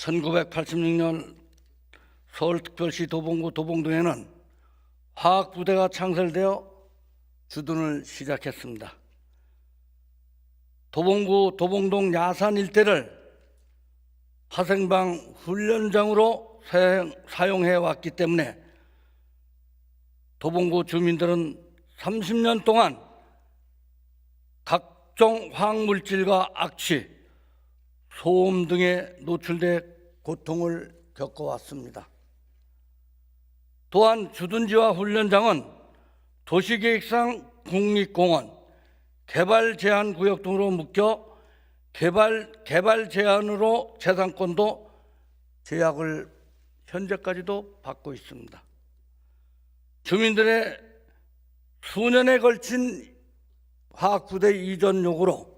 1986년 서울특별시 도봉구 도봉동에는 화학부대가 창설되어 주둔을 시작했습니다. 도봉구 도봉동 야산 일대를 화생방 훈련장으로 사용해 왔기 때문에 도봉구 주민들은 30년 동안 각종 화학물질과 악취, 소음 등에 노출돼 고통을 겪어왔습니다. 또한 주둔지와 훈련장은 도시계획상 국립공원, 개발제한구역 등으로 묶여 개발 제한으로 재산권도 제약을 현재까지도 받고 있습니다. 주민들의 수년에 걸친 화학부대 이전 요구로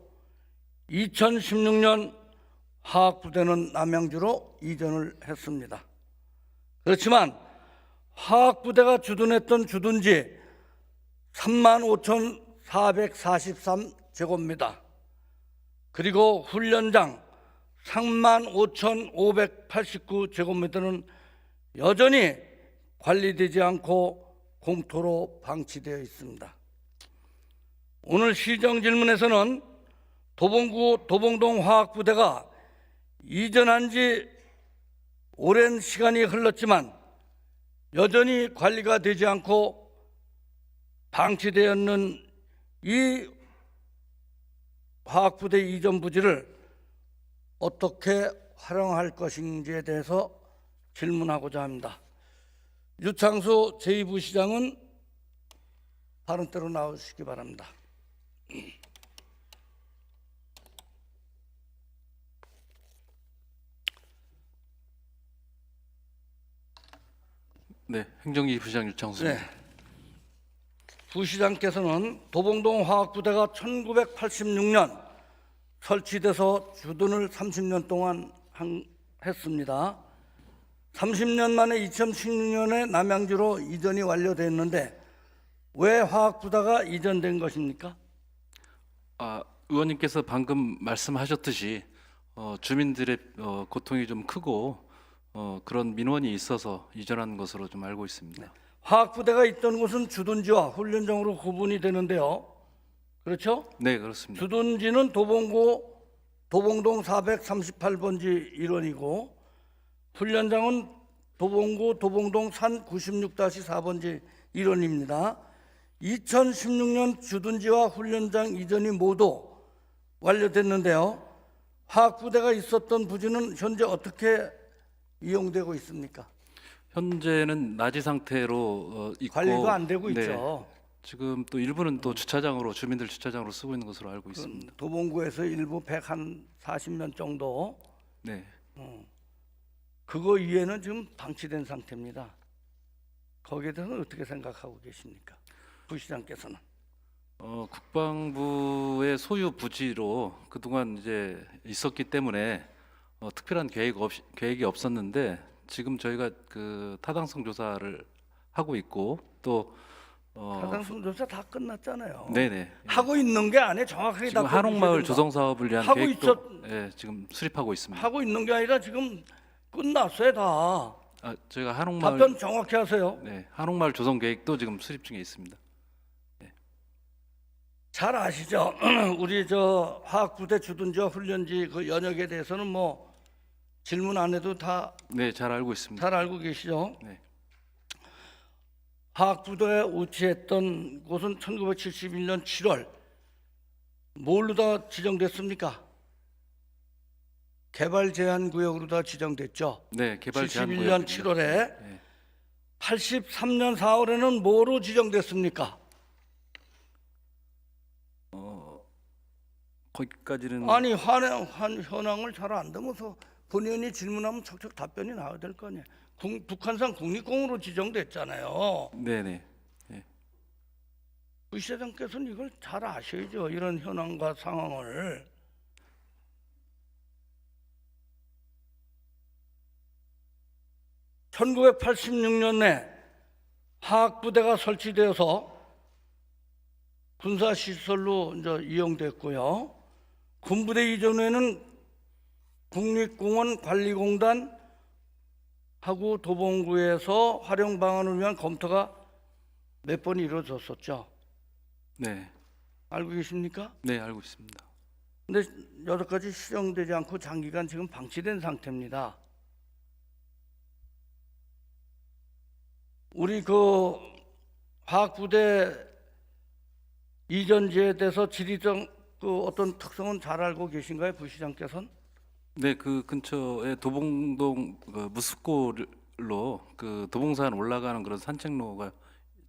2016년 화학부대는 남양주로 이전을 했습니다. 그렇지만 화학부대가 주둔했던 주둔지 35,443제곱미터, 그리고 훈련장 35,589제곱미터는 여전히 관리되지 않고 공터로 방치되어 있습니다. 오늘 시정 질문에서는 도봉구 도봉동 화학부대가 이전한 지 오랜 시간이 흘렀지만 여전히 관리가 되지 않고 방치되어 있는 이 화학부대 이전 부지를 어떻게 활용할 것인지에 대해서 질문하고자 합니다. 유창수 제2부시장은 발언대로 나오시기 바랍니다. 네, 행정기 부시장 유창수입니다. 네. 부시장께서는 도봉동 화학부대가 1986년 설치돼서 주둔을 30년 동안 했습니다. 30년 만에 2016년에 남양주로 이전이 완료됐는데 왜 화학부대가 이전된 것입니까? 의원님께서 방금 말씀하셨듯이 주민들의 고통이 좀 크고 그런 민원이 있어서 이전한 것으로 좀 알고 있습니다. 화학부대가 있던 곳은 주둔지와 훈련장으로 구분이 되는데요. 그렇죠? 네, 그렇습니다. 주둔지는 도봉구 도봉동 438번지 일원이고 훈련장은 도봉구 도봉동 산 96-4번지 일원입니다. 2016년 주둔지와 훈련장 이전이 모두 완료됐는데요. 화학부대가 있었던 부지는 현재 어떻게 이용되고 있습니까? 현재는 나지 상태로 있고 관리도 안 되고 네, 있죠. 지금 또 일부는 또 주차장으로 주민들 주차장으로 쓰고 있는 것으로 알고 있습니다. 도봉구에서 일부 140년 정도. 네. 그거 이외에는 지금 방치된 상태입니다. 거기에 대해서는 어떻게 생각하고 계십니까? 부시장께서는. 국방부의 소유 부지로 그동안 이제 있었기 때문에 특별한 계획이 없었는데 지금 저희가 그 타당성 조사를 하고 있고 또 타당성 조사 다 끝났잖아요. 네네. 하고 있는 게 아니에요. 정확하게 지금 다 한옥마을 조성 사업을 위한 하고 계획도 지금 수립하고 있습니다. 하고 있는 게 아니라 지금 끝났어요 다. 저희가 한옥마을 답변 정확히 하세요. 네, 한옥마을 조성 계획도 지금 수립 중에 있습니다. 네. 잘 아시죠? 우리 저 화학부대 주둔지와 훈련지 그 연역에 대해서는 뭐 질문 안 해도 다 네, 잘 알고 있습니다. 잘 알고 계시죠? 네. 화학부대에 위치했던 곳은 1971년 7월 뭘로 다 지정됐습니까? 개발제한구역으로 다 지정됐죠. 네, 개발 제한 71년 7월에 네. 83년 4월에는 뭐로 지정됐습니까? 거기까지는 아니 현황을 잘 안 되면서 본인이 질문하면 척척 답변이 나와야 될 거 아니에요. 북한산 국립공원으로 지정됐잖아요. 네네. 네. 부시장께서는 이걸 잘 아셔야죠. 이런 현황과 상황을. (1986년에) 화학부대가 설치되어서 군사시설로 이제 이용됐고요. 군부대 이전에는 국립공원관리공단 하고 도봉구에서 활용 방안을 위한 검토가 몇 번 이루어졌었죠. 네, 알고 계십니까? 네 알고 있습니다. 근데 여태까지 실행되지 않고 장기간 지금 방치된 상태입니다. 우리 그 화학부대 이전지에 대해서 지리적 그 어떤 특성은 잘 알고 계신가요, 부시장께서는? 네, 그 근처에 도봉동 그 무스골로 그 도봉산 올라가는 그런 산책로가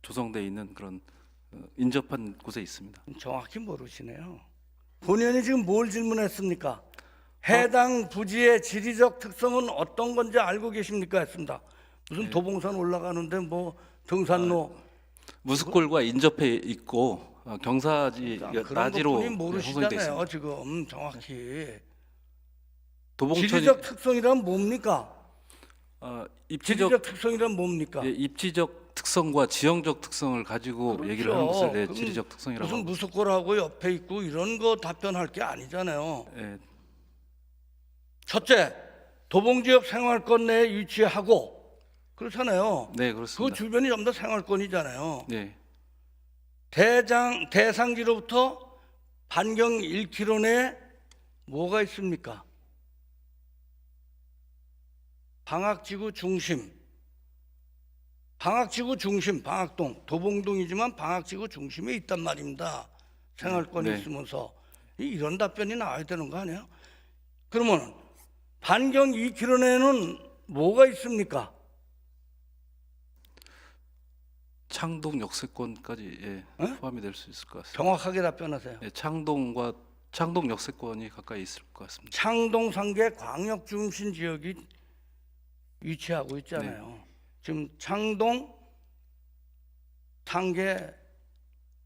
조성돼 있는 그런 인접한 곳에 있습니다. 정확히 모르시네요. 본인이 지금 뭘 질문했습니까? 해당 부지의 지리적 특성은 어떤 건지 알고 계십니까? 했습니다. 무슨 도봉산 올라가는데 뭐 등산로 무스골과 인접해 있고 경사지 그런 나지로 것뿐이 형성돼 모르시잖아요. 있습니다. 지금 정확히 도봉천이 지리적 특성이란 뭡니까? 입지적 지리적 특성이란 뭡니까? 예, 입지적 특성과 지형적 특성을 가지고 그렇죠. 얘기를 하는 것을 그럼 지리적 특성이라고 무슨 하고 무스골하고 옆에 있고 이런 거 답변할 게 아니잖아요. 예, 첫째, 도봉지역 생활권 내에 위치하고 그렇잖아요. 네 그 그렇습니다. 주변이 전부 다 생활권이잖아요. 네, 대상지로부터 반경 1km 내에 뭐가 있습니까? 방학지구 중심, 방학동, 도봉동이지만 방학지구 중심에 있단 말입니다. 생활권이 네. 있으면서 이런 답변이 나와야 되는 거 아니에요? 그러면 반경 2km 내에는 뭐가 있습니까? 창동 역세권까지 예, 포함이 될 수 있을 것 같습니다. 정확하게 답변하세요. 예, 창동 역세권이 가까이 있을 것 같습니다. 창동 상계 광역 중심 지역이 위치하고 있잖아요. 지금 창동 상계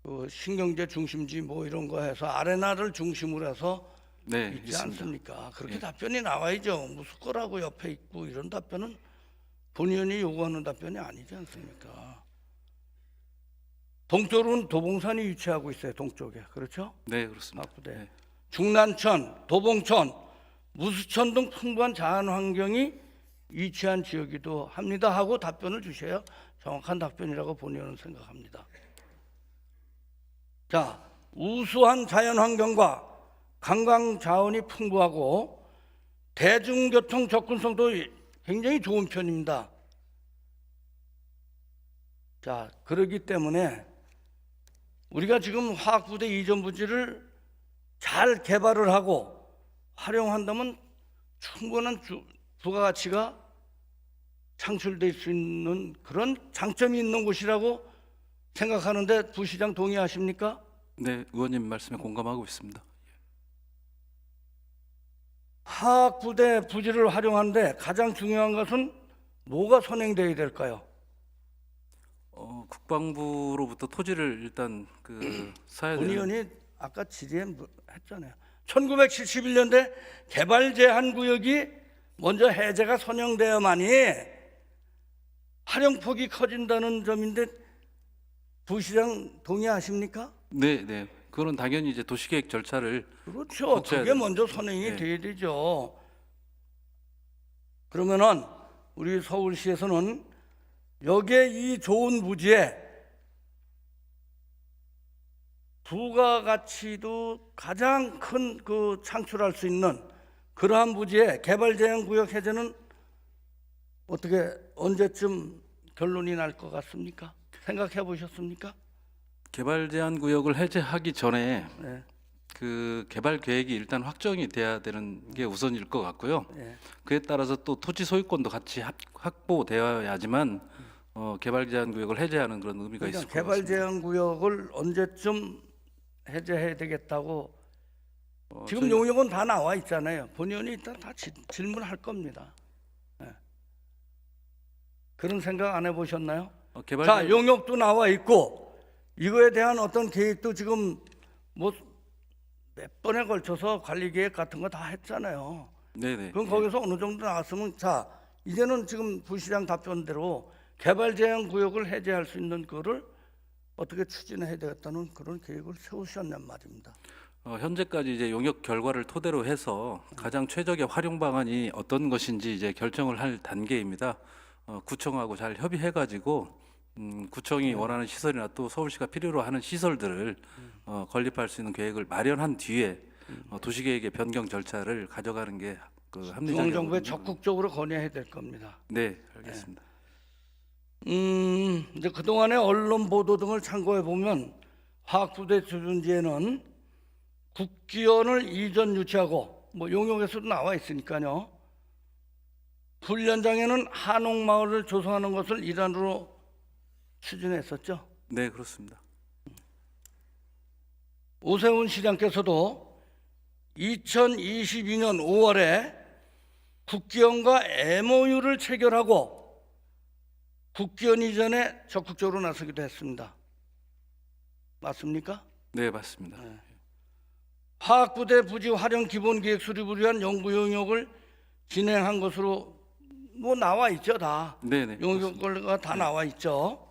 그 신경제 중심지 뭐 이런 거 해서 아레나를 중심으로 해서 네, 있지 있습니다. 않습니까? 그렇게 예. 답변이 나와야죠. 무슨 거라고 옆에 있고 이런 답변은 본의원이 요구하는 답변이 아니지 않습니까? 동쪽으로는 도봉산이 위치하고 있어요. 동쪽에. 그렇죠? 네, 그렇습니다. 화학부대. 네. 중난천, 도봉천, 무수천 등 풍부한 자연 환경이 위치한 지역이기도 합니다 하고 답변을 주셔야 정확한 답변이라고 본의원은 생각합니다. 자, 우수한 자연 환경과 관광 자원이 풍부하고 대중교통 접근성도 굉장히 좋은 편입니다. 자, 그렇기 때문에 우리가 지금 화학부대 이전 부지를 잘 개발을 하고 활용한다면 충분한 부가가치가 창출될 수 있는 그런 장점이 있는 곳이라고 생각하는데 부시장 동의하십니까? 네, 의원님 말씀에 공감하고 있습니다. 화학부대 부지를 활용하는데 가장 중요한 것은 뭐가 선행되어야 될까요? 국방부로부터 토지를 일단 사야 본 되는 의원이 아까 질의에 했잖아요. 1971년대 개발 제한 구역이 먼저 해제가 선정되어야만이 활용폭이 커진다는 점인데 부시장 동의하십니까? 네, 네. 그거는 당연히 이제 도시계획 절차를 그렇죠. 거쳐야 그게 되는 먼저 선행이 네. 돼야 되죠. 그러면은 우리 서울시에서는 여기에 이 좋은 부지에 부가가치도 가장 큰 그 창출할 수 있는 그러한 부지에 개발 제한 구역 해제는 어떻게 언제쯤 결론이 날 것 같습니까? 생각해 보셨습니까? 개발 제한 구역을 해제하기 전에 네. 그 개발 계획이 일단 확정이 돼야 되는 게 우선일 것 같고요. 네. 그에 따라서 또 토지 소유권도 같이 확보되어야지만 개발 제한 구역을 해제하는 그런 의미가 그러니까 있을 것 개발 같습니다. 제한 구역을 언제쯤 해제해야 되겠다고 지금 저희- 용역은 다 나와 있잖아요. 본의원이 일단 다 질문할 겁니다. 네. 그런 생각 안 해보셨나요? 개발 자, 제한- 용역도 나와 있고 이거에 대한 어떤 계획도 지금 뭐 몇 번에 걸쳐서 관리 계획 같은 거 다 했잖아요. 네네. 그럼 거기서 어느 정도 나왔으면 자 이제는 지금 부시장 답변대로 개발 제한 구역을 해제할 수 있는 거를 어떻게 추진해야 되겠다는 그런 계획을 세우셨냔 말입니다. 현재까지 이제 용역 결과를 토대로 해서 가장 최적의 활용 방안이 어떤 것인지 이제 결정을 할 단계입니다. 구청하고 잘 협의해가지고 구청이 원하는 시설이나 또 서울시가 필요로 하는 시설들을 건립할 수 있는 계획을 마련한 뒤에 도시계획의 변경 절차를 가져가는 게 그 합리적이라고 중앙정부에 봅니다. 적극적으로 건의해야 될 겁니다. 네, 알겠습니다. 이제 그동안의 언론 보도 등을 참고해 보면 화학부대 주둔지에는 국기원을 이전 유치하고 뭐 용역에서도 나와 있으니까요. 훈련장에는 한옥마을을 조성하는 것을 일환으로 추진했었죠. 네, 그렇습니다. 오세훈 시장께서도 2022년 5월에 국기원과 MOU를 체결하고 국기원 이전에 적극적으로 나서기도 했습니다. 맞습니까? 네, 맞습니다. 화학부대 부지 활용 기본계획 수립을 위한 연구 용역을 진행한 것으로 뭐 나와 있죠, 다. 네, 네. 용역 결과가 다 나와 있죠.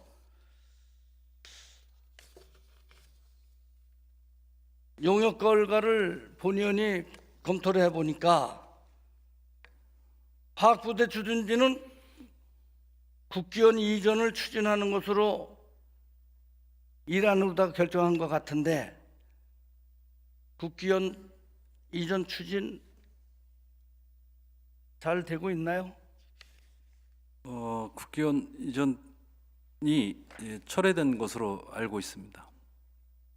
용역 결과를 본의원이 검토를 해보니까 화학부대 주둔지는 국기원 이전을 추진하는 것으로 일환으로 다 결정한 것 같은데 국기원 이전 추진 잘 되고 있나요? 국기원 이전이 철회된 것으로 알고 있습니다.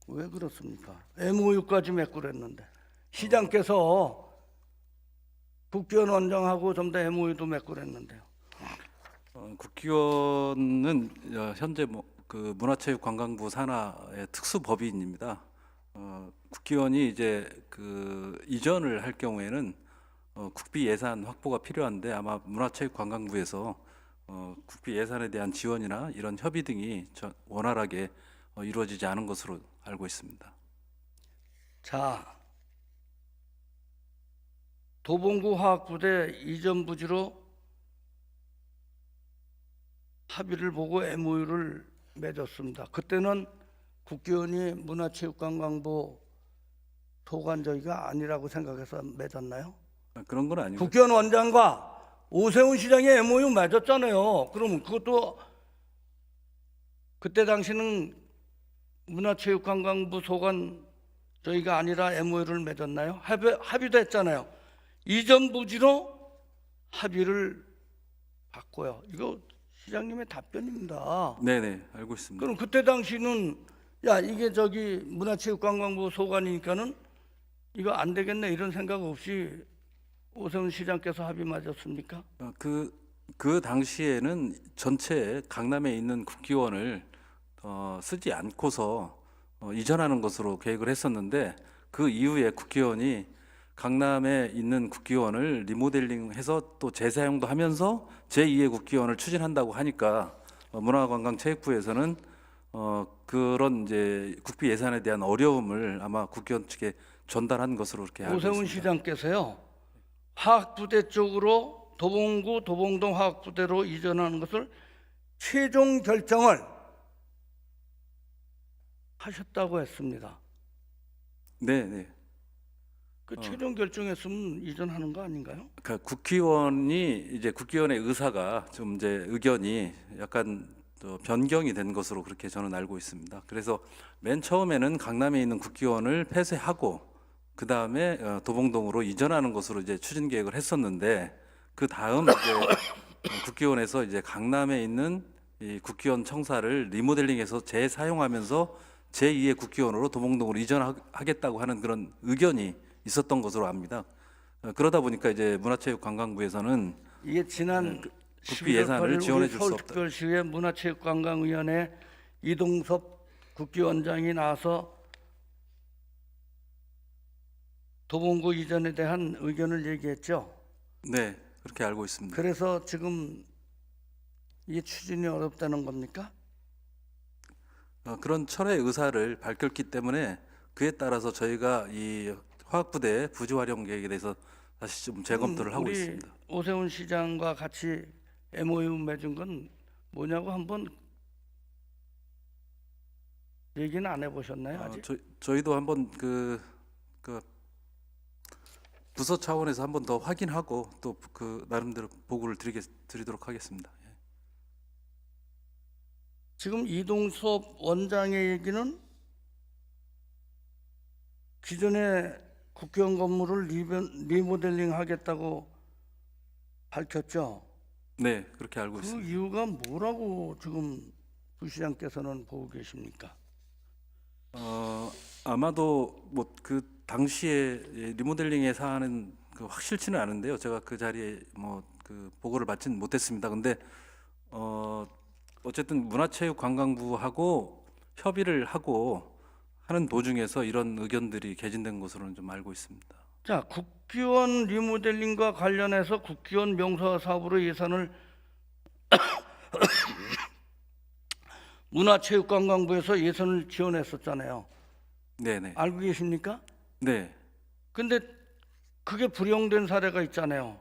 왜 그렇습니까? MOU까지 맺고 그랬는데 시장께서 국기원 원장하고 좀 더 MOU도 맺고 그랬는데요. 국기원은 현재 그 문화체육관광부 산하의 특수법인입니다. 국기원이 이제 그 이전을 할 경우에는 국비 예산 확보가 필요한데 아마 문화체육관광부에서 국비 예산에 대한 지원이나 이런 협의 등이 원활하게 이루어지지 않은 것으로 알고 있습니다. 자, 도봉구 화학부대 이전 부지로 합의를 보고 MOU를 맺었습니다. 그때는 국기원이 문화체육관광부 소관저희가 아니라고 생각해서 맺었나요? 그런 건 아니고 국기원 원장과 오세훈 시장이 MOU 맺었잖아요. 그러면 그것도 그때 당시는 문화체육관광부 소관 저희가 아니라 MOU를 맺었나요? 합의도 했잖아요. 이전 부지로 합의를 받고요. 이거 시장님의 답변입니다. 네네 알고 있습니다. 그럼 그때 당시는 야 이게 저기 문화체육관광부 소관이니까는 이거 안 되겠네 이런 생각 없이 오세훈 시장께서 합의 맞았습니까? 그 당시에는 전체 강남에 있는 국기원을 쓰지 않고서 이전하는 것으로 계획을 했었는데 그 이후에 국기원이 강남에 있는 국기원을 리모델링해서 또 재사용도 하면서 제2의 국기원을 추진한다고 하니까 문화관광체육부에서는 그런 이제 국비 예산에 대한 어려움을 아마 국기원 측에 전달한 것으로 그렇게 알고 오세훈 있습니다. 시장께서요 화학부대 쪽으로 도봉구 도봉동 화학부대로 이전하는 것을 최종 결정을 하셨다고 했습니다. 네. 그 최종 결정했으면 이전하는 거 아닌가요? 그러니까 국기원이 이제 국기원의 의사가 좀 이제 의견이 약간 또 변경이 된 것으로 그렇게 저는 알고 있습니다. 그래서 맨 처음에는 강남에 있는 국기원을 폐쇄하고 그 다음에 도봉동으로 이전하는 것으로 이제 추진 계획을 했었는데 그 다음 이제 국기원에서 이제 강남에 있는 이 국기원 청사를 리모델링해서 재사용하면서 제2의 국기원으로 도봉동으로 이전하겠다고 하는 그런 의견이 있었던 것으로 압니다. 그러다 보니까 이제 문화체육관광부에서는 이게 지난 국비 예산을 지원해 줄 수 없다. 서울특별시의 문화체육관광위원회 이동섭 국기원장이 나와서 도봉구 이전에 대한 의견을 얘기했죠. 네, 그렇게 알고 있습니다. 그래서 지금 이게 추진이 어렵다는 겁니까? 그런 철회 의사를 밝혔기 때문에 그에 따라서 저희가 이 화학부대 부지 활용 계획에 대해서 다시 좀 재검토를 하고 우리 있습니다. 오세훈 시장과 같이 MOU 맺은 건 뭐냐고 한번 얘기는 안 해보셨나요? 아직? 저희도 한번 그 부서 차원에서 한 번 더 확인하고 또 그 나름대로 보고를 드리도록 하겠습니다. 예. 지금 이동섭 원장의 얘기는 기존에 국회의원 건물을 리모델링 하겠다고 밝혔죠. 네, 그렇게 알고 그 있습니다. 이유가 뭐라고 지금 부시장께서는 보고 계십니까? 아마도 뭐 그 당시에 리모델링의 사안은 그 확실치는 않은데요. 제가 그 자리에 뭐 그 보고를 받지는 못했습니다. 근데 어쨌든 문화체육관광부하고 협의를 하고 하는 도중에서 이런 의견들이 개진된 것으로는 좀 알고 있습니다. 자, 국기원 리모델링과 관련해서 국기원 명사 사업으로 예산을 문화체육관광부에서 예산을 지원했었잖아요. 네네. 알고 계십니까? 네. 근데 그게 불용된 사례가 있잖아요.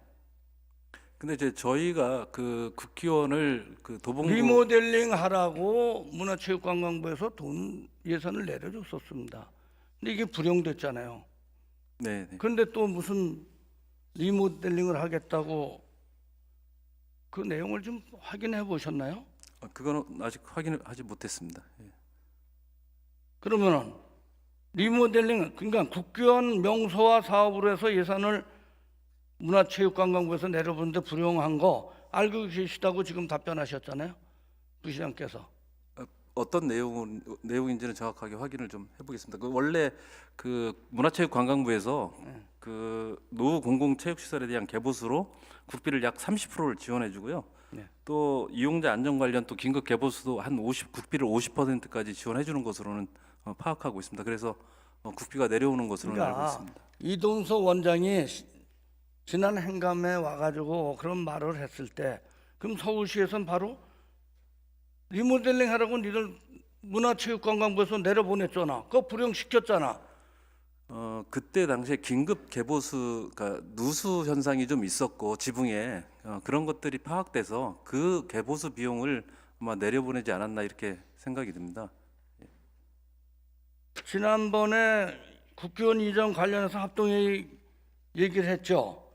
근데 이제 저희가 그 국기원을 그 도봉구 리모델링 하라고 문화체육관광부에서 돈 예산을 내려줬었습니다. 근데 이게 불용됐잖아요. 네네. 근데 또 무슨 리모델링을 하겠다고 그 내용을 좀 확인해 보셨나요? 그거는 아직 확인을 하지 못했습니다. 예. 그러면은 리모델링 그러니까 국기원 명소화 사업으로 해서 예산을 문화체육관광부에서 내려보는데 불용한 거 알고 계시다고 지금 답변하셨잖아요, 부시장께서. 어떤 내용인지는 정확하게 확인을 좀 해보겠습니다. 그 원래 그 문화체육관광부에서 그 노후 공공체육시설에 대한 개보수로 국비를 약 30%를 지원해주고요. 네. 또 이용자 안전 관련 또 긴급 개보수도 한 50, 국비를 50%까지 지원해주는 것으로는 파악하고 있습니다. 그래서 국비가 내려오는 것으로는 알고 그러니까 있습니다. 이동석 원장이 지난 행감에 와가지고 그런 말을 했을 때 그럼 서울시에서는 바로 리모델링 하라고 니들 문화체육관광부에서 내려보냈잖아. 그거 불용시켰잖아. 그때 당시에 긴급 개보수가 누수 현상이 좀 있었고 지붕에 그런 것들이 파악돼서 그 개보수 비용을 아마 내려보내지 않았나 이렇게 생각이 듭니다. 지난번에 국회의원 이전 관련해서 합동회의 얘기를 했죠.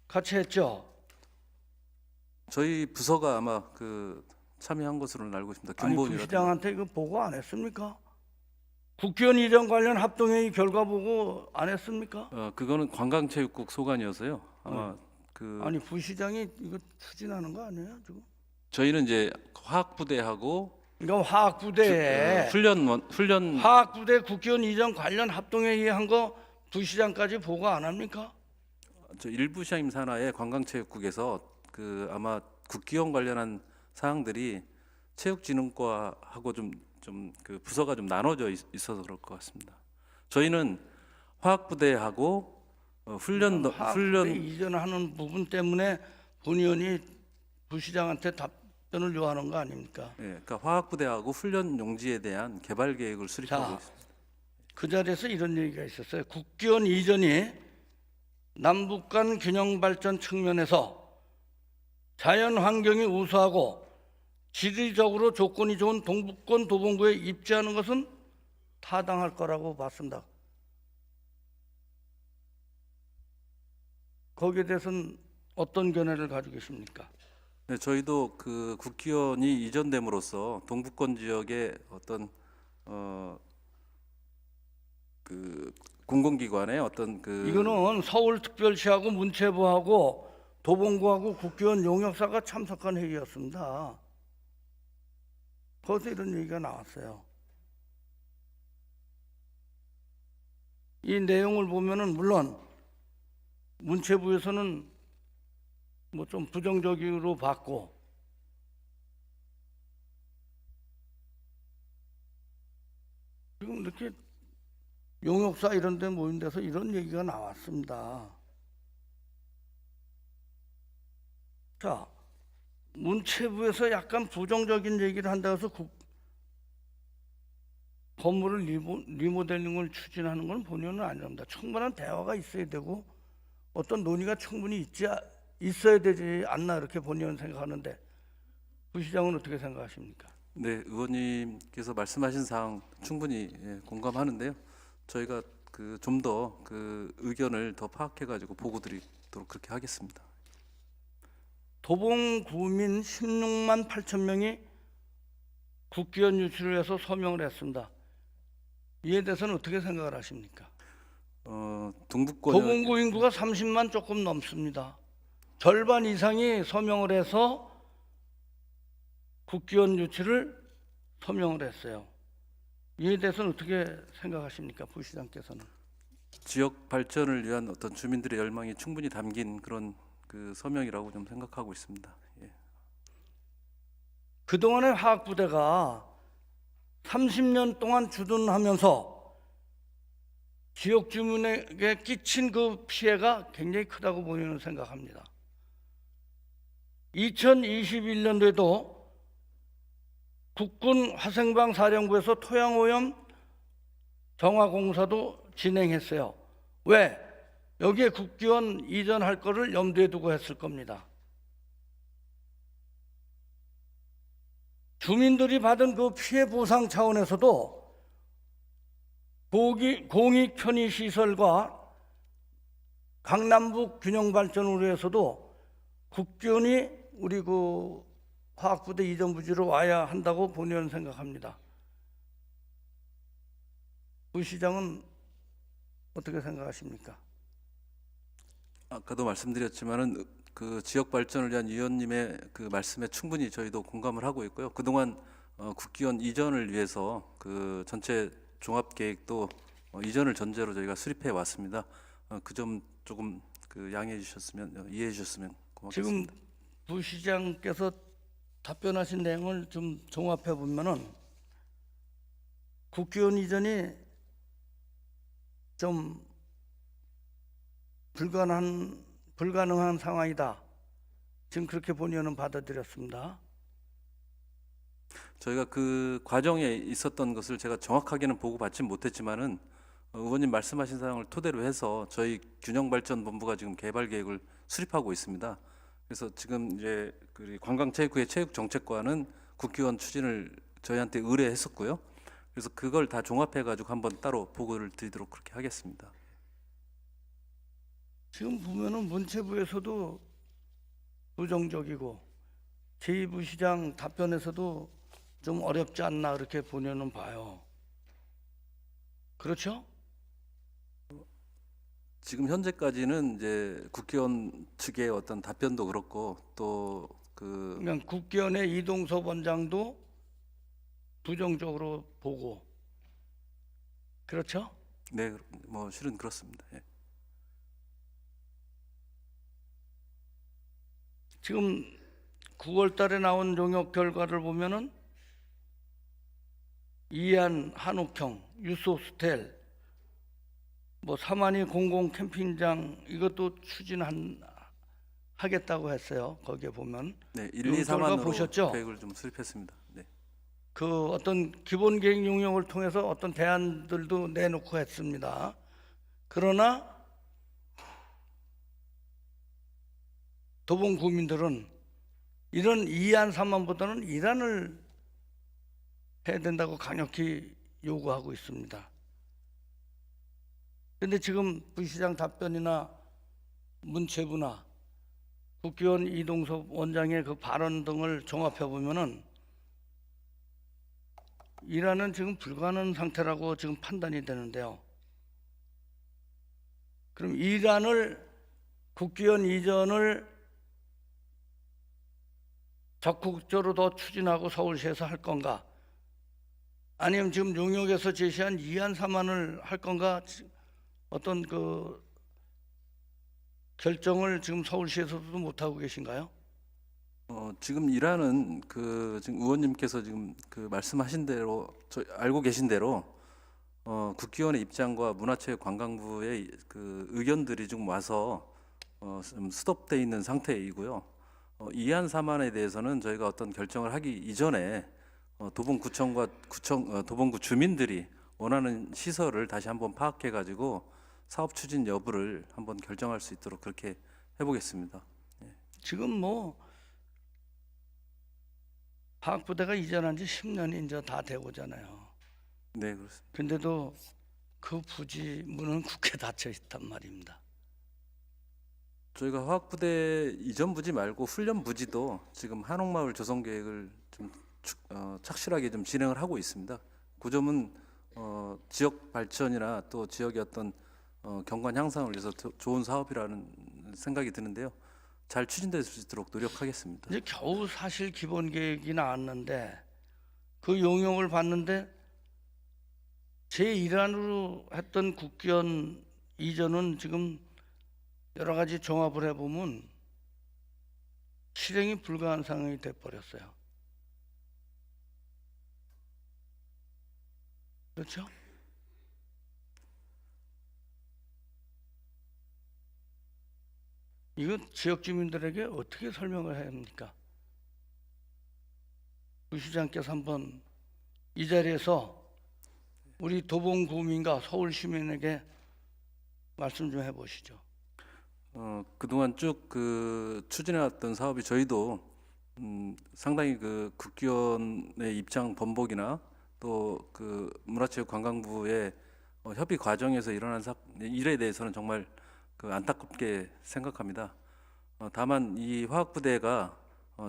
같이 했죠. 저희 부서가 아마 그 참여한 것으로는 알고 있습니다. 아니 균본이라든가. 부시장한테 이거 보고 안 했습니까? 국회의원 이전 관련 합동회의 결과 보고 안 했습니까? 그거는 관광체육국 소관이어서요. 아마 그 아니 부시장이 이거 추진하는 거 아니에요 지금? 저희는 이제 화학부대하고 그러니까 화학부대에 훈련 화학부대 국회의원 이전 관련 합동회의 한 거 부시장까지 보고 안 합니까? 저 일부 시임 산하의 관광체육국에서 그 아마 국기원 관련한 사항들이 체육진흥과하고 좀 그 부서가 좀 나눠져 있어서 그럴 것 같습니다. 저희는 화학부대하고 화학부대 이전하는 부분 때문에 본의원이 부시장한테 답변을 요하는 거 아닙니까? 예, 그러니까 화학부대하고 훈련 용지에 대한 개발 계획을 수립하고 자, 있습니다. 그 자리에서 이런 얘기가 있었어요. 국기원 이전이 남북 간 균형 발전 측면에서 자연 환경이 우수하고 지리적으로 조건이 좋은 동북권 도봉구에 입지하는 것은 타당할 거라고 봤습니다. 거기에 대해서는 어떤 견해를 가지고 계십니까? 네, 저희도 그 국기원이 이전됨으로써 동북권 지역의 어떤 그 공공기관의 어떤 그 이거는 서울특별시하고 문체부하고 도봉구하고 국기원 용역사가 참석한 회의였습니다. 거기서 이런 얘기가 나왔어요. 이 내용을 보면은 물론 문체부에서는 뭐 좀 부정적으로 봤고 지금 이렇게 용역사 이런 데 모인 데서 이런 얘기가 나왔습니다. 자, 문체부에서 약간 부정적인 얘기를 한다고 해서 건물을 리모델링을 추진하는 건 본의는 아닙니다. 충분한 대화가 있어야 되고 어떤 논의가 충분히 있어야 되지 않나 이렇게 본의는 생각하는데 부시장은 어떻게 생각하십니까? 네, 의원님께서 말씀하신 사항 충분히 공감하는데요. 저희가 그 좀 더 그 의견을 더 파악해가지고 보고 드리도록 그렇게 하겠습니다. 도봉 구민 16만 8천 명이 국기원 유치를 해서 서명을 했습니다. 이에 대해서는 어떻게 생각을 하십니까? 동북권 도봉구 인구가 30만 조금 넘습니다. 절반 이상이 서명을 해서 국기원 유치를 서명을 했어요. 이에 대해서는 어떻게 생각하십니까, 부시장께서는? 지역 발전을 위한 어떤 주민들의 열망이 충분히 담긴 그런 그 서명이라고 좀 생각하고 있습니다. 예. 그동안의 화학부대가 30년 동안 주둔하면서 지역 주민에게 끼친 그 피해가 굉장히 크다고 본인은 생각합니다. 2021년도에도 국군 화생방 사령부에서 토양오염 정화공사도 진행했어요. 왜? 여기에 국기원 이전할 거를 염두에 두고 했을 겁니다. 주민들이 받은 그 피해 보상 차원에서도 공익 편의 시설과 강남북 균형 발전을 위해서도 국기원이 우리 그 화학부대 이전 부지로 와야 한다고 본의원 생각합니다. 부시장은 어떻게 생각하십니까? 아까도 말씀드렸지만은 그 지역 발전을 위한 위원님의 그 말씀에 충분히 저희도 공감을 하고 있고요. 그동안 국기원 이전을 위해서 그 전체 종합 계획도 이전을 전제로 저희가 수립해 왔습니다. 그 점 조금 그 양해해 주셨으면 이해해 주셨으면 고맙겠습니다. 지금 부시장께서 답변하신 내용을 좀 종합해 보면은 국기원 이전이 좀 불가능한 상황이다. 지금 그렇게 본의원은 받아들였습니다. 저희가 그 과정에 있었던 것을 제가 정확하게는 보고 받진 못했지만은 의원님 말씀하신 사항을 토대로 해서 저희 균형발전본부가 지금 개발 계획을 수립하고 있습니다. 그래서 지금 이제 그 관광체육부의 체육정책과는 국기원 추진을 저희한테 의뢰했었고요. 그래서 그걸 다 종합해가지고 한번 따로 보고를 드리도록 그렇게 하겠습니다. 지금 보면은 문체부에서도 부정적이고 제2부시장 답변에서도 좀 어렵지 않나 그렇게 본의원은 봐요. 그렇죠? 지금 현재까지는 이제 국기원 측의 어떤 답변도 그렇고 또 그 그러니까 국기원의 이동섭 원장도 부정적으로 보고 그렇죠? 네, 뭐 실은 그렇습니다. 예. 지금 9월 달에 나온 용역 결과를 보면은 이안 한옥형 유소스텔 뭐 사만이 공공 캠핑장 이것도 추진하겠다고 했어요. 거기에 보면 네, 1, 2, 용역 결과 3안으로 보셨죠? 계획을 좀 수립했습니다. 네. 그 어떤 기본 계획 용역을 통해서 어떤 대안들도 내놓고 했습니다. 그러나 도봉 구민들은 이런 이안 삼안보다는 일안을 해야 된다고 강력히 요구하고 있습니다. 그런데 지금 부시장 답변이나 문체부나 국기원 이동섭 원장의 그 발언 등을 종합해 보면은 일안은 지금 불가능한 상태라고 지금 판단이 되는데요. 그럼 일안을 국기원 이전을 적극적으로 더 추진하고 서울시에서 할 건가? 아니면 지금 용역에서 제시한 이안 삼안을 할 건가? 어떤 그 결정을 지금 서울시에서도 못 하고 계신가요? 지금 일하는 그 지금 의원님께서 지금 그 말씀하신 대로 알고 계신 대로 국기원의 입장과 문화체육관광부의 그 의견들이 좀 와서 좀 스톱돼 있는 상태이고요. 이안 삼안에 대해서는 저희가 어떤 결정을 하기 이전에 도봉구청과 도봉구 주민들이 원하는 시설을 다시 한번 파악해 가지고 사업 추진 여부를 한번 결정할 수 있도록 그렇게 해보겠습니다. 지금 뭐 화학부대가 이전한 지 10년이 이제 다 되고잖아요. 네, 그렇습니다. 근데도 그 부지 문은 굳게 닫혀 있단 말입니다. 저희가 화학부대 이전 부지 말고 훈련 부지도 지금 한옥마을 조성 계획을 좀 착실하게 좀 진행을 하고 있습니다. 그 점은 지역 발전이나 또 지역의 어떤 경관 향상을 위해서 좋은 사업이라는 생각이 드는데요. 잘 추진될 수 있도록 노력하겠습니다. 이제 겨우 사실 기본 계획이 나왔는데 그 용역을 봤는데 제 일환으로 했던 국기원 이전은 지금 여러 가지 종합을 해보면 실행이 불가한 상황이 돼버렸어요. 그렇죠? 이건 지역 주민들에게 어떻게 설명을 해야 합니까? 부시장께서 한번 이 자리에서 우리 도봉구민과 서울 시민에게 말씀 좀 해보시죠. 그동안 쭉 추진해왔던 사업이 저희도 상당히 그 국기원의 입장 번복이나 또 그 문화체육관광부의 협의 과정에서 일어난 일에 대해서는 정말 안타깝게 생각합니다. 다만 이 화학부대가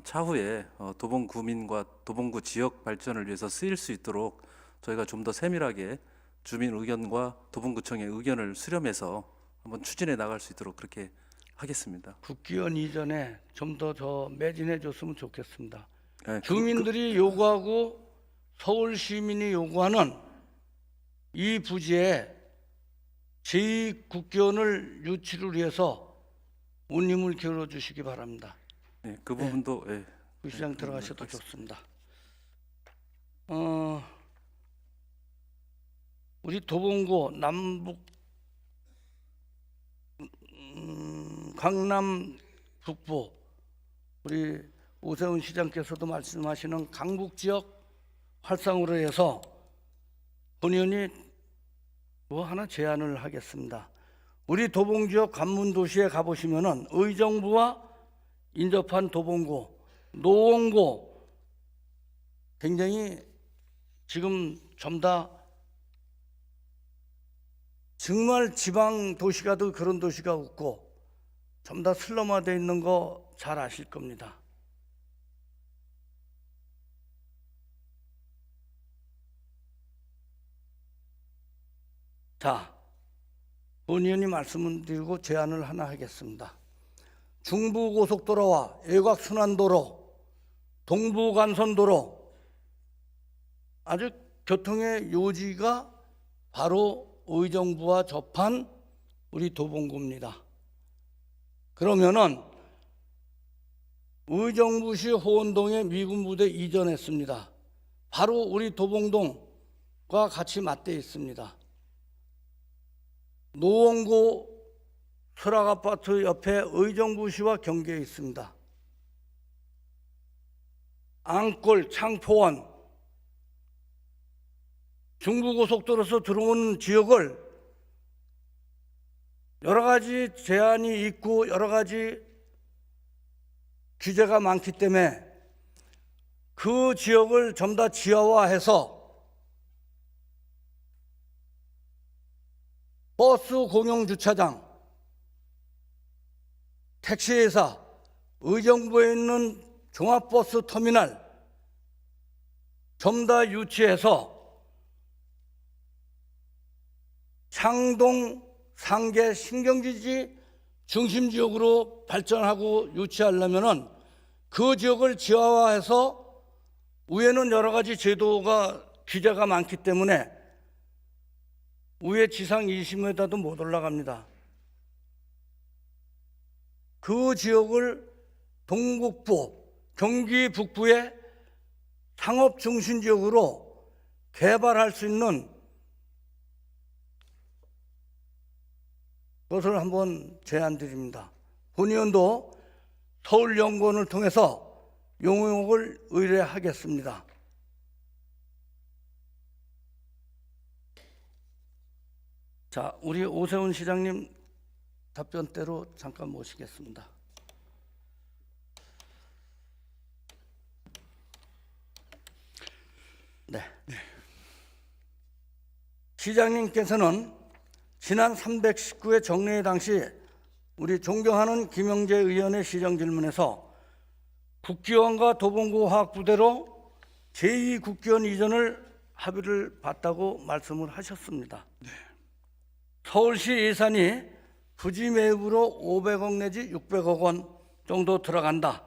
차후에 도봉구민과 도봉구 지역 발전을 위해서 쓰일 수 있도록 저희가 좀 더 세밀하게 주민 의견과 도봉구청의 의견을 수렴해서 한번 추진해 나갈 수 있도록 그렇게 하겠습니다. 국기원 이전에 좀 더 매진해 줬으면 좋겠습니다. 네, 주민들이 요구하고 서울 시민이 요구하는 이 부지에 제2국기원을 유치를 위해서 운임을 기울여 주시기 바랍니다. 네, 그 부분도 예. 부시장 들어가셔도 좋습니다. 우리 도봉구 남북 강남 북부 우리 오세훈 시장께서도 말씀하시는 강북 지역 활성으로 해서 본의원이 뭐 하나 제안을 하겠습니다. 우리 도봉 지역 관문 도시에 가보시면은 의정부와 인접한 도봉구, 노원구 굉장히 지금 좀 다 정말 지방 도시가도 그런 도시가 없고 좀 다 슬럼화되어 있는 거 잘 아실 겁니다. 자, 본의원이 말씀을 드리고 제안을 하나 하겠습니다. 중부고속도로와 외곽순환도로, 동부간선도로 아주 교통의 요지가 바로 의정부와 접한 우리 도봉구입니다. 그러면은 의정부시 호원동에 미군 부대 이전했습니다. 바로 우리 도봉동과 같이 맞대어 있습니다. 노원구 설악아파트 옆에 의정부시와 경계에 있습니다. 앙골, 창포원, 중부고속도로에서 들어온 지역을 여러 가지 제한이 있고 여러 가지 규제가 많기 때문에 그 지역을 좀 더 지하화해서 버스 공용 주차장, 택시회사, 의정부에 있는 종합버스 터미널 좀 더 유치해서 창동, 상계, 신경지지 중심 지역으로 발전하고 유치하려면은 그 지역을 지하화해서 위에는 여러 가지 제도가 규제가 많기 때문에 위에 지상 20m도 못 올라갑니다. 그 지역을 동북부, 경기 북부의 상업 중심 지역으로 개발할 수 있는 것을 한번 제안드립니다. 본의원도 서울연구원을 통해서 용역을 의뢰하겠습니다. 자, 우리 오세훈 시장님 답변대로 잠깐 모시겠습니다. 네. 시장님께서는 지난 319회 정례회 당시 우리 존경하는 김영재 의원의 시정 질문에서 국기원과 도봉구 화학부대로 제2국기원 이전을 합의를 봤다고 말씀을 하셨습니다. 서울시 예산이 부지 매입으로 500억 내지 600억 원 정도 들어간다.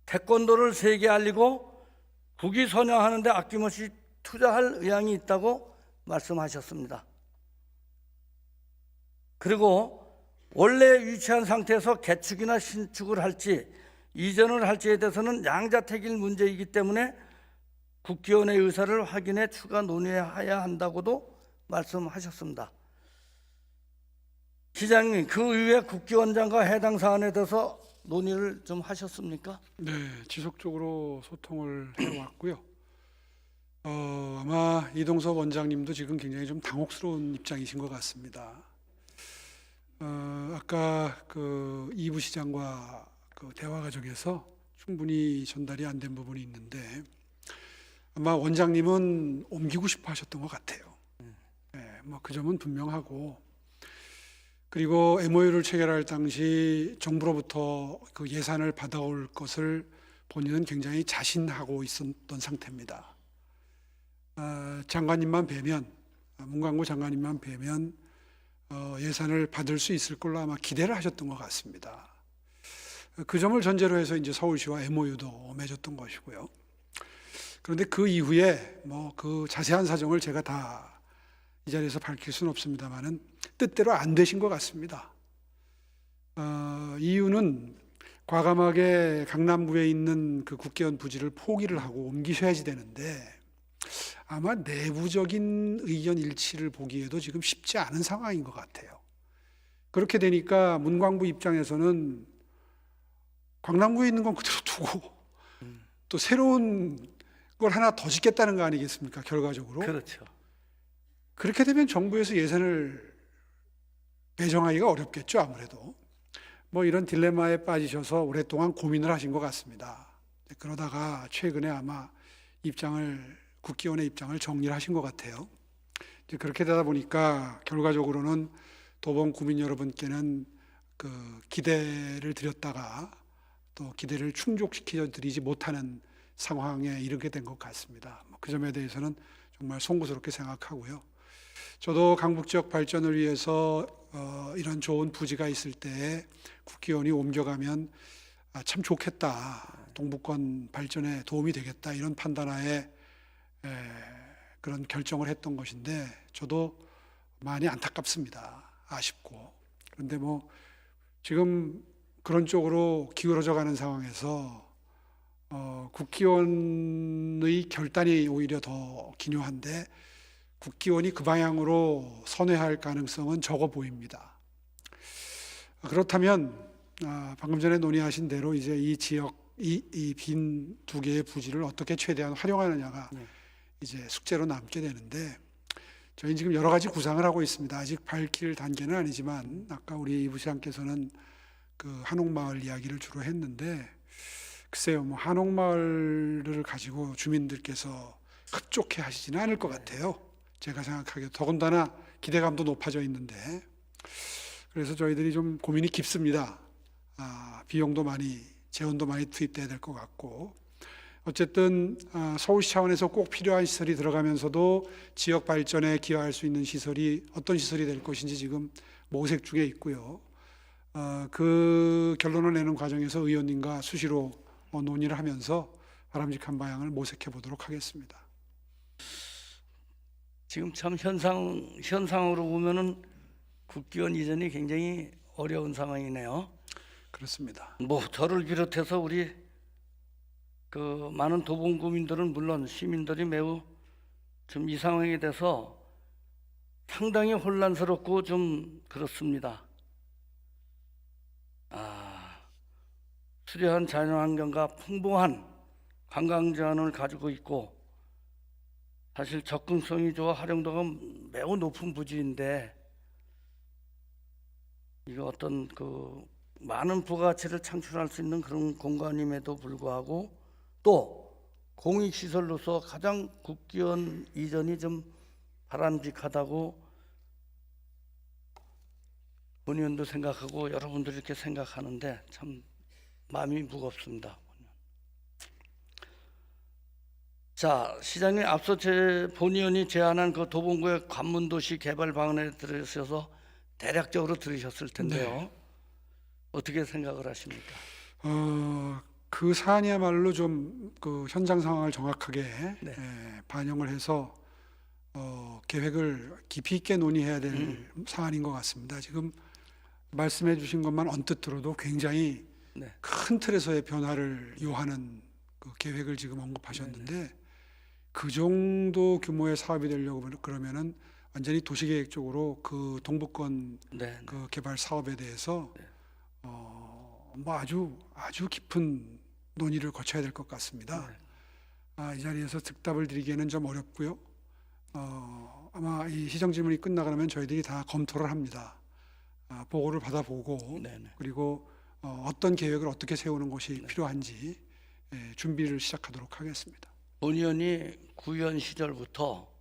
태권도를 세계에 알리고 국위 선양하는 데 아낌없이 투자할 의향이 있다고 말씀하셨습니다. 그리고 원래 위치한 상태에서 개축이나 신축을 할지 이전을 할지에 대해서는 양자택일 문제이기 때문에 국기원의 의사를 확인해 추가 논의해야 한다고도 말씀하셨습니다. 시장님, 그 이후에 국기원장과 해당 사안에 대해서 논의를 좀 하셨습니까? 네, 지속적으로 소통을 해왔고요. 아마 이동섭 원장님도 지금 굉장히 좀 당혹스러운 입장이신 것 같습니다. 아까 그 이부 시장과 그 대화 과정에서 충분히 전달이 안 된 부분이 있는데 아마 원장님은 옮기고 싶어 하셨던 것 같아요. 네, 뭐 그 점은 분명하고, 그리고 MOU를 체결할 당시 정부로부터 그 예산을 받아올 것을 본인은 굉장히 자신하고 있었던 상태입니다. 장관님만 뵈면, 문광부 장관님만 뵈면 예산을 받을 수 있을 걸로 아마 기대를 하셨던 것 같습니다. 그 점을 전제로 해서 이제 서울시와 MOU도 맺었던 것이고요. 그런데 그 이후에 뭐 그 자세한 사정을 제가 다 이 자리에서 밝힐 수는 없습니다만은 뜻대로 안 되신 것 같습니다. 이유는 과감하게 강남구에 있는 그 국기원 부지를 포기를 하고 옮기셔야지 되는데 아마 내부적인 의견 일치를 보기에도 지금 쉽지 않은 상황인 것 같아요. 그렇게 되니까 문광부 입장에서는 강남구에 있는 건 그대로 두고 또 새로운 걸 하나 더 짓겠다는 거 아니겠습니까? 결과적으로. 그렇죠. 그렇게 되면 정부에서 예산을 배정하기가 어렵겠죠, 아무래도. 뭐 이런 딜레마에 빠지셔서 오랫동안 고민을 하신 것 같습니다. 그러다가 최근에 아마 국기원의 입장을 정리를 하신 것 같아요. 이제 그렇게 되다 보니까 결과적으로는 도봉 구민 여러분께는 그 기대를 드렸다가 또 기대를 충족시켜 드리지 못하는 상황에 이르게 된 것 같습니다. 그 점에 대해서는 정말 송구스럽게 생각하고요. 저도 강북 지역 발전을 위해서 이런 좋은 부지가 있을 때 국기원이 옮겨가면 참 좋겠다, 동북권 발전에 도움이 되겠다, 이런 판단하에 그런 결정을 했던 것인데 저도 많이 안타깝습니다. 아쉽고. 그런데 뭐 지금 그런 쪽으로 기울어져 가는 상황에서 국기원의 결단이 오히려 더 기묘한데 국기원이 그 방향으로 선회할 가능성은 적어 보입니다. 그렇다면 방금 전에 논의하신 대로 이제 이 지역 이 빈 두 개의 부지를 어떻게 최대한 활용하느냐가 이제 숙제로 남게 되는데, 저희는 지금 여러 가지 구상을 하고 있습니다. 아직 밝힐 단계는 아니지만 아까 우리 이 부시장께서는 그 한옥마을 이야기를 주로 했는데, 글쎄요, 뭐 한옥마을을 가지고 주민들께서 흡족해 하시지는 않을 것 같아요. 제가 생각하기에 더군다나 기대감도 높아져 있는데, 그래서 저희들이 좀 고민이 깊습니다. 비용도 많이, 재원도 많이 투입돼야 될 것 같고, 어쨌든 서울시 차원에서 꼭 필요한 시설이 들어가면서도 지역 발전에 기여할 수 있는 시설이 어떤 시설이 될 것인지 지금 모색 중에 있고요. 그 결론을 내는 과정에서 의원님과 수시로 논의를 하면서 바람직한 방향을 모색해 보도록 하겠습니다. 지금 참 현상으로 보면은 국기원 이전이 굉장히 어려운 상황이네요. 그렇습니다. 뭐 저를 비롯해서 우리 그 많은 도봉구민들은 물론 시민들이 매우 좀 이 상황에 대해서 상당히 혼란스럽고 좀 그렇습니다. 수려한 자연환경과 풍부한 관광 자원을 가지고 있고 사실 접근성이 좋아 활용도가 매우 높은 부지인데 이거 어떤 그 많은 부가가치를 창출할 수 있는 그런 공간임에도 불구하고 또 공익시설로서 가장 국기원 이전이 좀 바람직하다고 본의원도 생각하고 여러분들이 이렇게 생각하는데 참 마음이 무겁습니다. 자, 시장님 앞서 제 본의원이 제안한 그 도봉구의 관문도시 개발 방안에 들으셔서 대략적으로 들으셨을 텐데요. 어떻게 생각을 하십니까? 그 사안이야말로 좀 그 현장 상황을 정확하게 네. 반영을 해서 계획을 깊이 있게 논의해야 될 사안인 것 같습니다. 지금 말씀해 주신 것만 언뜻 들어도 굉장히 네. 큰 틀에서의 변화를 요하는 그 계획을 지금 언급하셨는데 그 정도 규모의 사업이 되려고 그러면은 완전히 도시계획적으로 그 동북권 네. 그 개발 사업에 대해서 뭐 아주 깊은 논의를 거쳐야 될 것 같습니다. 이 자리에서 즉답을 드리기에는 좀 어렵고요. 아마 이 시정 질문이 끝나가면 저희들이 다 검토를 합니다. 보고를 받아보고 네네. 그리고 어떤 계획을 어떻게 세우는 것이 필요한지 준비를 시작하도록 하겠습니다. 본의원이 구의원 시절부터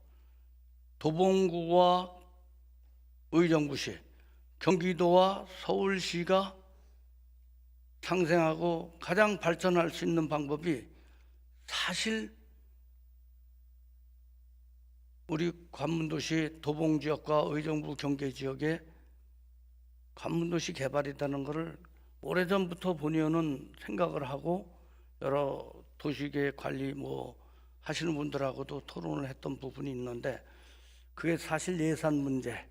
도봉구와 의정부시, 경기도와 서울시가 상생하고 가장 발전할 수 있는 방법이 사실 우리 관문도시 도봉지역과 의정부 경계지역의 관문도시 개발이라는 것을 오래전부터 본의원은 생각을 하고 여러 도시계획 관리 뭐 하시는 분들하고도 토론을 했던 부분이 있는데 그게 사실 예산 문제.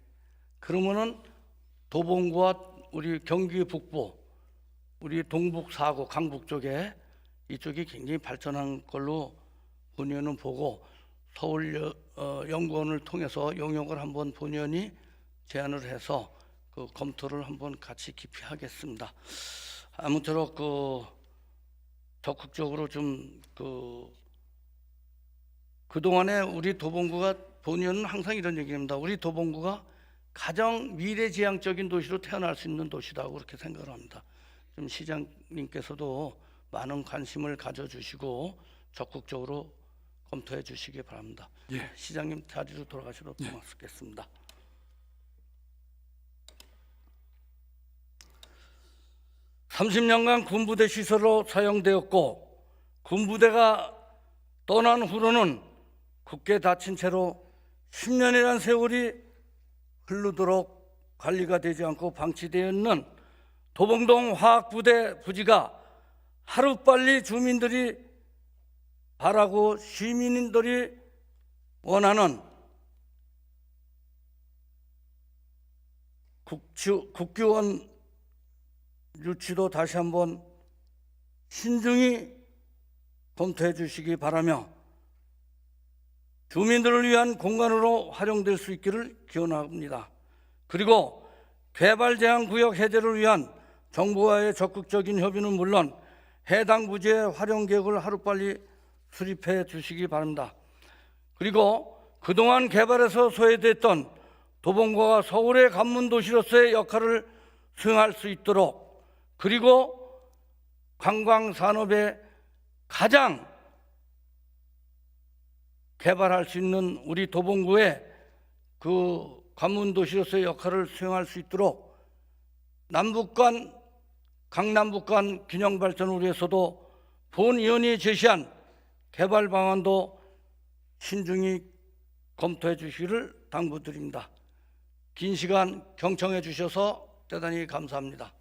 그러면은 도봉구와 우리 경기 북부, 우리 동북 사구 강북 쪽에 이쪽이 굉장히 발전한 걸로 본의원은 보고 서울 연구원을 통해서 용역을 한번 본의원이 제안을 해서 그 검토를 한번 같이 깊이 하겠습니다. 아무쪼록 그 적극적으로 좀 그동안에 우리 도봉구가 본의원은 항상 이런 얘기입니다. 우리 도봉구가 가장 미래지향적인 도시로 태어날 수 있는 도시다고 그렇게 생각을 합니다. 좀 시장님께서도 많은 관심을 가져주시고 적극적으로 검토해 주시기 바랍니다. 예. 시장님 자리로 돌아가셔도 고맙겠습니다. 30년간 군부대 시설로 사용되었고 군부대가 떠난 후로는 굳게 닫힌 채로 10년이라는 세월이 흐르도록 관리가 되지 않고 방치되어 있는 도봉동 화학부대 부지가 하루빨리 주민들이 바라고 시민들이 원하는 국기원 유치도 다시 한번 신중히 검토해 주시기 바라며 주민들을 위한 공간으로 활용될 수 있기를 기원합니다. 그리고 개발 제한 구역 해제를 위한 정부와의 적극적인 협의는 물론 해당 부지의 활용 계획을 하루빨리 수립해 주시기 바랍니다. 그리고 그동안 개발에서 소외됐던 도봉구가 서울의 관문도시로서의 역할을 수행할 수 있도록 그리고 관광산업의 가장 개발할 수 있는 우리 도봉구의 그 관문도시로서의 역할을 수행할 수 있도록 남북 간 강남북 간 균형 발전을 위해서도 본의원이 제시한 개발 방안도 신중히 검토해 주시기를 당부드립니다. 긴 시간 경청해 주셔서 대단히 감사합니다.